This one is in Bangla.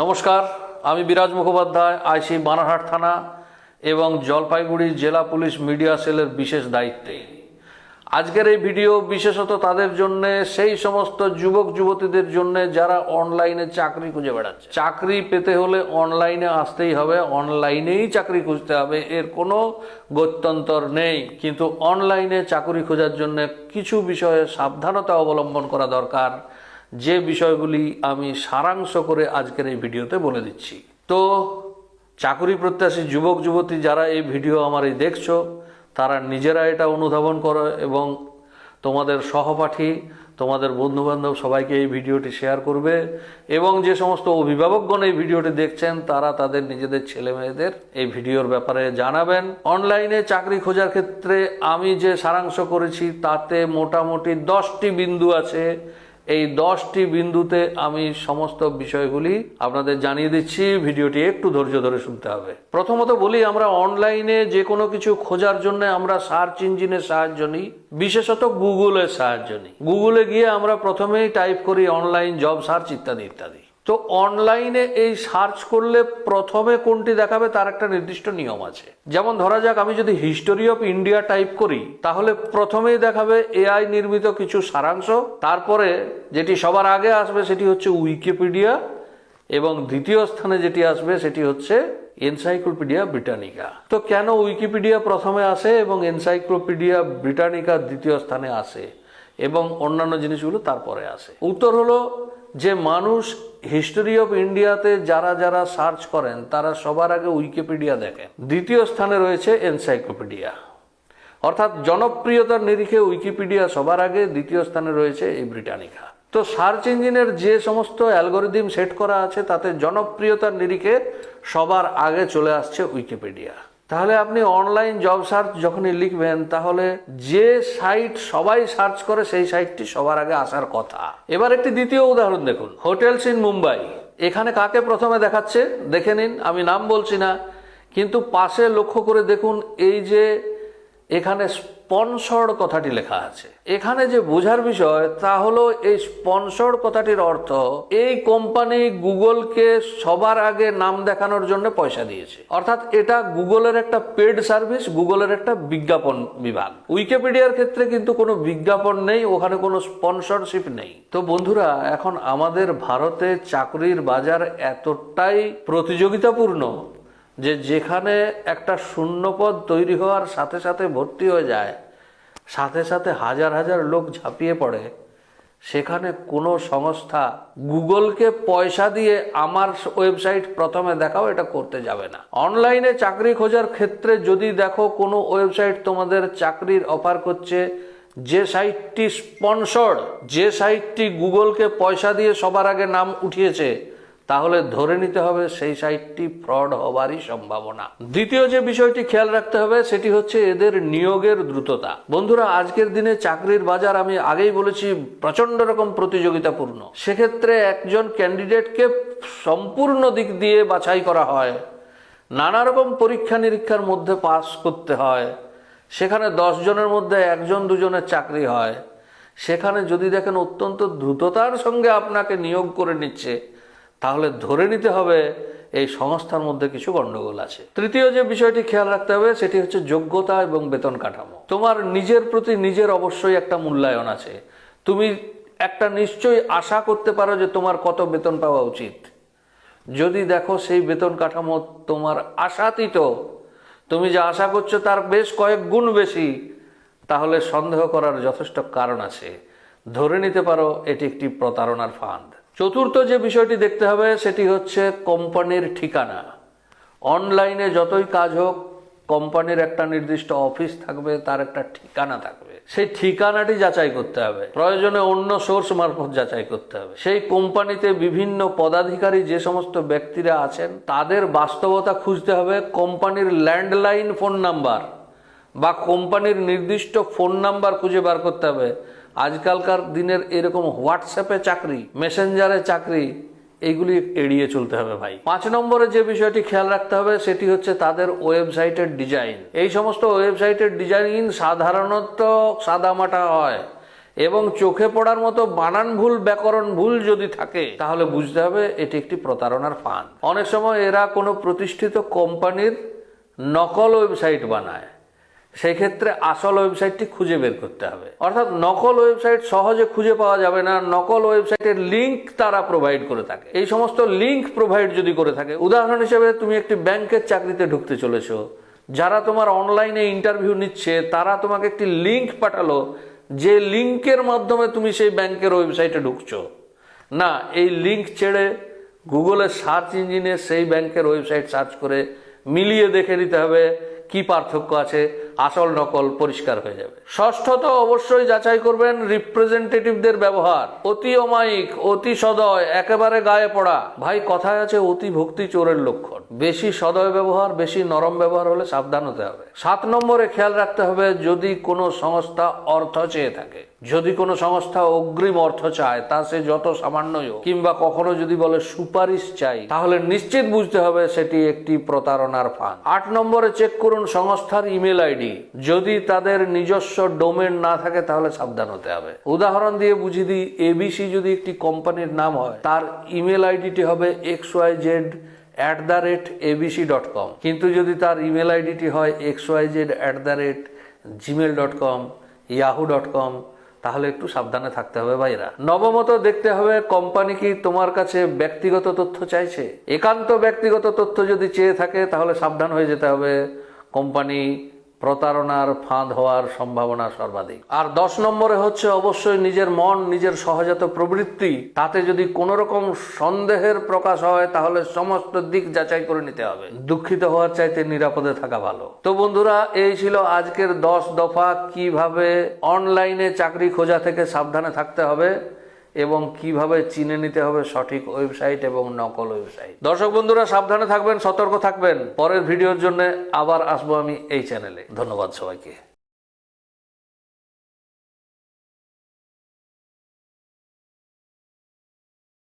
নমস্কার, আমি বিরাজ মুখোপাধ্যায়, আইসি বানারহাট থানা এবং জলপাইগুড়ি জেলা পুলিশ মিডিয়া সেলের বিশেষ দায়িত্বে। আজকের এই ভিডিও বিশেষত তাদের জন্য, সেই সমস্ত যুবক যুবতীদের জন্য যারা অনলাইনে চাকরি খুঁজে বেড়াচ্ছে। চাকরি পেতে হলে অনলাইনে আসতেই হবে, অনলাইনেই চাকরি খুঁজতে হবে, এর কোনো গত্যন্তর নেই। কিন্তু অনলাইনে চাকরি খোঁজার জন্য কিছু বিষয়ে সাবধানতা অবলম্বন করা দরকার, যে বিষয়গুলি আমি সারাংশ করে আজকের এই ভিডিওতে বলে দিচ্ছি। তো চাকরি প্রত্যাশী যুবক যুবতী যারা এই ভিডিও আমার এই দেখছো, তারা নিজেরা এটা অনুধাবন করো এবং তোমাদের সহপাঠী, তোমাদের বন্ধুবান্ধব সবাইকে এই ভিডিওটি শেয়ার করবে। এবং যে সমস্ত অভিভাবকগণ এই ভিডিওটি দেখছেন, তারা তাদের নিজেদের ছেলে মেয়েদের এই ভিডিওর ব্যাপারে জানাবেন। অনলাইনে চাকরি খোঁজার ক্ষেত্রে আমি যে সারাংশ করেছি তাতে মোটামুটি 10টি বিন্দু আছে। এই 10টি বিন্দুতে আমি সমস্ত বিষয়গুলি আপনাদের জানিয়ে দিচ্ছি, ভিডিওটি একটু ধৈর্য ধরে শুনতে হবে। প্রথমত বলি, আমরা অনলাইনে যে কোনো কিছু খোঁজার জন্য আমরা সার্চ ইঞ্জিনের সাহায্য নিই, বিশেষত গুগলের সাহায্য নিই। গুগলে গিয়ে আমরা প্রথমেই টাইপ করি অনলাইন জব সার্চ ইত্যাদি ইত্যাদি। তো অনলাইনে এই সার্চ করলে প্রথমে কোনটি দেখাবে তার একটা নির্দিষ্ট নিয়ম আছে। যেমন ধরা যাক, আমি যদি হিস্টোরি অফ ইন্ডিয়া টাইপ করি, তাহলে প্রথমেই দেখাবে এআই নির্মিত কিছু সারাংশ। তারপরে যেটি সবার আগে আসবে সেটি হচ্ছে উইকিপিডিয়া, এবং দ্বিতীয় স্থানে যেটি আসবে সেটি হচ্ছে এনসাইক্লোপিডিয়া ব্রিটানিকা। তো কেন উইকিপিডিয়া প্রথমে আসে এবং এনসাইক্লোপিডিয়া ব্রিটানিকা দ্বিতীয় স্থানে আসে এবং অন্যান্য জিনিসগুলো তারপরে আসে? উত্তর হলো যে মানুষ হিস্টোরি অফ ইন্ডিয়াতে যারা যারা সার্চ করেন তারা সবার আগে উইকিপিডিয়া দেখেন, দ্বিতীয় স্থানে রয়েছে এনসাইক্লোপিডিয়া। অর্থাৎ জনপ্রিয়তার নিরিখে উইকিপিডিয়া সবার আগে, দ্বিতীয় স্থানে রয়েছে এই ব্রিটানিকা। তো সার্চ ইঞ্জিনের যে সমস্ত অ্যালগোরিদম সেট করা আছে তাতে জনপ্রিয়তার নিরিখে সবার আগে চলে আসছে উইকিপিডিয়া। তাহলে আপনি অনলাইন জব সার্চ যখনই লিখবেন, তাহলে যে সাইট সবাই সার্চ করে সেই সাইটটি সবার আগে আসার কথা। এবার একটি দ্বিতীয় উদাহরণ দেখুন, হোটেলস ইন মুম্বাই। এখানে কাকে প্রথমে দেখাচ্ছে দেখে নিন, আমি নাম বলছি না, কিন্তু পাশে লক্ষ্য করে দেখুন, এই যে এখানে স্পন্সর্ড কথাটি লেখা আছে। এখানে যে বোঝার বিষয় তা হলো, এই স্পন্সর্ড কথাটির অর্থ এই কোম্পানি গুগলকে সবার আগে নাম দেখানোর জন্য পয়সা দিয়েছে। অর্থাৎ এটা গুগলের একটা পেড সার্ভিস, গুগলের একটা বিজ্ঞাপন বিভাগ। উইকিপিডিয়ার ক্ষেত্রে কিন্তু কোনো বিজ্ঞাপন নেই, ওখানে কোনো স্পন্সরশিপ নেই। তো বন্ধুরা, এখন আমাদের ভারতে চাকরির বাজার এতটাই প্রতিযোগিতাপূর্ণ যে যেখানে একটা শূন্যপদ তৈরি হওয়ার সাথে সাথে ভর্তি হয়ে যায়, সাথে সাথে হাজার হাজার লোক ঝাঁপিয়ে পড়ে, সেখানে কোনো সংস্থা গুগলকে পয়সা দিয়ে আমার ওয়েবসাইট প্রথমে দেখাও এটা করতে যাবে না। অনলাইনে চাকরি খোঁজার ক্ষেত্রে যদি দেখো কোনো ওয়েবসাইট তোমাদের চাকরির অফার করছে, যে সাইটটি স্পন্সর্ড, যে সাইটটি গুগলকে পয়সা দিয়ে সবার আগে নাম উঠিয়েছে, তাহলে ধরে নিতে হবে সেই সাইটটি ফ্রড হবারই সম্ভাবনা। দ্বিতীয় যে বিষয়টি খেয়াল রাখতে হবে সেটি হচ্ছে এদের নিয়োগের দ্রুততা। বন্ধুরা, আজকের দিনে চাকরির বাজার আমি আগেই বলেছি প্রচন্ড রকম প্রতিযোগিতাপূর্ণ। সেক্ষেত্রে একজন ক্যান্ডিডেটকে সম্পূর্ণ দিক দিয়ে বাছাই করা হয়, নানা রকম পরীক্ষা নিরীক্ষার মধ্যে পাস করতে হয়। সেখানে 10 জনের মধ্যে 1জন 2জনের চাকরি হয়। সেখানে যদি দেখেন অত্যন্ত দ্রুততার সঙ্গে আপনাকে নিয়োগ করে নিচ্ছে, তাহলে ধরে নিতে হবে এই সংস্থার মধ্যে কিছু গন্ডগোল আছে। তৃতীয় যে বিষয়টি খেয়াল রাখতে হবে সেটি হচ্ছে যোগ্যতা এবং বেতন কাঠামো। তোমার নিজের প্রতি নিজের অবশ্যই একটা মূল্যায়ন আছে। তুমি একটা নিশ্চয়ই আশা করতে পারো যে তোমার কত বেতন পাওয়া উচিত। যদি দেখো সেই বেতন কাঠামো তোমার আশাতীত, তুমি যা আশা করছো তার বেশ কয়েক গুণ বেশি, তাহলে সন্দেহ করার যথেষ্ট কারণ আছে। ধরে নিতে পারো এটি একটি প্রতারণার ফাঁদ। চতুর্থ যে বিষয়টি দেখতে হবে সেটি হচ্ছে কোম্পানির ঠিকানা। অনলাইনে যতই কাজ হোক, কোম্পানির একটা নির্দিষ্ট অফিস থাকবে, তার একটা ঠিকানা থাকবে। সেই ঠিকানাটি যাচাই করতে হবে, প্রয়োজনে অন্য সোর্স মারফত যাচাই করতে হবে। সেই কোম্পানিতে বিভিন্ন পদাধিকারী যে সমস্ত ব্যক্তিরা আছেন তাদের বাস্তবতা খুঁজতে হবে। কোম্পানির ল্যান্ডলাইন ফোন নাম্বার বা কোম্পানির নির্দিষ্ট ফোন নাম্বার খুঁজে বার করতে হবে। আজকালকার দিনের এরকম হোয়াটসঅ্যাপে চাকরি, মেসেঞ্জারে চাকরি, এইগুলি এড়িয়ে চলতে হবে ভাই। 5 নম্বরে যে বিষয়টি খেয়াল রাখতে হবে সেটি হচ্ছে তাদের ওয়েবসাইটের ডিজাইন। এই সমস্ত ওয়েবসাইটের ডিজাইন সাধারণত সাদামাটা হয় এবং চোখে পড়ার মতো বানান ভুল, ব্যাকরণ ভুল যদি থাকে তাহলে বুঝতে হবে এটি একটি প্রতারণার ফাঁদ। অনেক সময় এরা কোনো প্রতিষ্ঠিত কোম্পানির নকল ওয়েবসাইট বানায়, সেই ক্ষেত্রে আসল ওয়েবসাইটটি খুঁজে বের করতে হবে। অর্থাৎ নকল ওয়েবসাইট সহজে খুঁজে পাওয়া যাবে না, নকল ওয়েবসাইটের লিঙ্ক তারা প্রোভাইড করে থাকে। এই সমস্ত লিঙ্ক প্রোভাইড যদি করে থাকে, উদাহরণ হিসেবে তুমি একটি ব্যাংকের চাকরিতে ঢুকতে চলেছো, যারা তোমার অনলাইনে ইন্টারভিউ নিচ্ছে তারা তোমাকে একটি লিঙ্ক পাঠালো, যে লিঙ্কের মাধ্যমে তুমি সেই ব্যাংকের ওয়েবসাইটে ঢুকছো। না, এই লিঙ্ক ছেড়ে গুগলের সার্চ ইঞ্জিনে সেই ব্যাংকের ওয়েবসাইট সার্চ করে মিলিয়ে দেখে নিতে হবে কি পার্থক্য আছে, আসল নকল পরিষ্কার হয়ে যাবে। ষষ্ঠত, অবশ্যই যাচাই করবেন রিপ্রেজেন্টেটিভদের ব্যবহার। অতি অমায়িক, অতি সদয়, একেবারে গায়ে পড়া। ভাই কথায় আছে অতি ভক্তি চোরের লক্ষণ। বেশি সদয় ব্যবহার, বেশি নরম ব্যবহার হলে সাবধান হতে হবে। 7 নম্বরে খেয়াল রাখতে হবে, যদি কোনো সংস্থা অর্থ চেয়ে থাকে, যদি কোনো সংস্থা অগ্রিম অর্থ চায়, তা সে যত সামান্যই হোক, কিংবা কখনো যদি বলে সুপারিশ চাই, তাহলে নিশ্চিত বুঝতে হবে সেটি একটি প্রতারণার ফাঁদ। 8 নম্বরে চেক করুন সংস্থার ইমেল আইডি। যদি তাদের নিজস্ব ডোমেন না থাকে তাহলে সাবধান হতে হবে। উদাহরণ দিয়ে বুঝিয়ে দিই, এবিসি যদি একটি কোম্পানির নাম হয়, তার ইমেল আইডিটি হবে xyz@abc.com, কিন্তু যদি তার ইমেল আইডিটি হয় xyz@gmail.com, yahoo.com, তাহলে একটু সাবধানে থাকতে হবে ভাইরা। নবমত, দেখতে হবে কোম্পানি কি তোমার কাছে ব্যক্তিগত তথ্য চাইছে। একান্ত ব্যক্তিগত তথ্য যদি চেয়ে থাকে তাহলে সাবধান হয়ে যেতে হবে, কোম্পানি প্রতারণার ফাঁদ হওয়ার সম্ভাবনা সর্বাধিক। আর 10 নম্বরে হচ্ছে অবশ্যই নিজের মন, নিজের সহজাত প্রবৃত্তি, তাতে যদি কোনো রকম সন্দেহের প্রকাশ হয় তাহলে সমস্ত দিক যাচাই করে নিতে হবে। দুঃখিত হওয়ার চাইতে নিরাপদে থাকা ভালো। তো বন্ধুরা, এই ছিল আজকের 10 দফা কিভাবে অনলাইনে চাকরি খোঁজা থেকে সাবধানে থাকতে হবে এবং কিভাবে চিনে নিতে হবে সঠিক ওয়েবসাইট এবং নকল ওয়েবসাইট। দর্শক বন্ধুরা, সাবধানে থাকবেন, সতর্ক থাকবেন। পরের ভিডিওর জন্য আবার আসবো আমি এই চ্যানেলে। ধন্যবাদ সবাইকে।